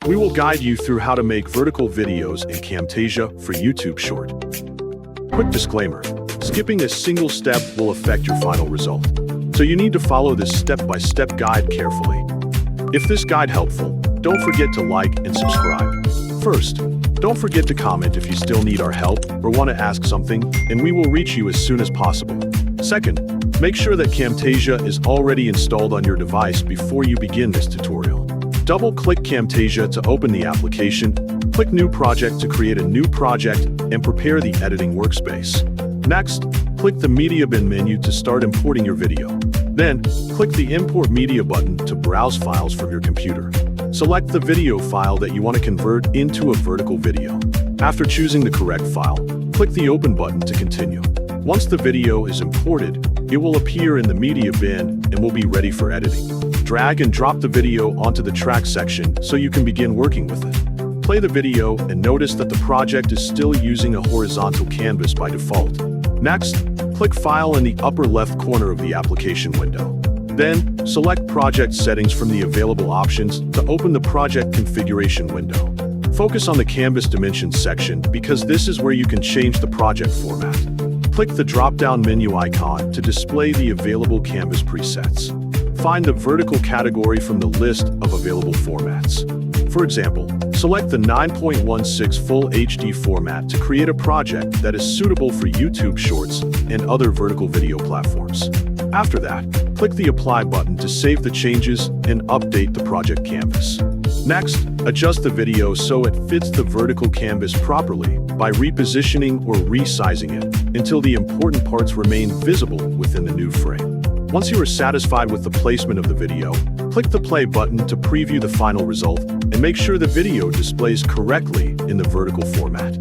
We will guide you through how to make vertical videos in Camtasia for YouTube Short. Quick disclaimer, skipping a single step will affect your final result, so you need to follow this step-by-step guide carefully. If this guide helpful, don't forget to like and subscribe. First, don't forget to comment if you still need our help or want to ask something, and we will reach you as soon as possible. Second, make sure that Camtasia is already installed on your device before you begin this tutorial. Double-click Camtasia to open the application, click New Project to create a new project, and prepare the editing workspace. Next, click the Media Bin menu to start importing your video. Then, click the Import Media button to browse files from your computer. Select the video file that you want to convert into a vertical video. After choosing the correct file, click the Open button to continue. Once the video is imported, it will appear in the Media Bin and will be ready for editing. Drag and drop the video onto the track section so you can begin working with it. Play the video and notice that the project is still using a horizontal canvas by default. Next, click File in the upper left corner of the application window. Then, select Project Settings from the available options to open the project configuration window. Focus on the Canvas Dimensions section because this is where you can change the project format. Click the drop-down menu icon to display the available canvas presets. Find the vertical category from the list of available formats. For example, select the 9.16 Full HD format to create a project that is suitable for YouTube Shorts and other vertical video platforms. After that, click the Apply button to save the changes and update the project canvas. Next, adjust the video so it fits the vertical canvas properly by repositioning or resizing it until the important parts remain visible within the new frame. Once you are satisfied with the placement of the video, click the play button to preview the final result and make sure the video displays correctly in the vertical format.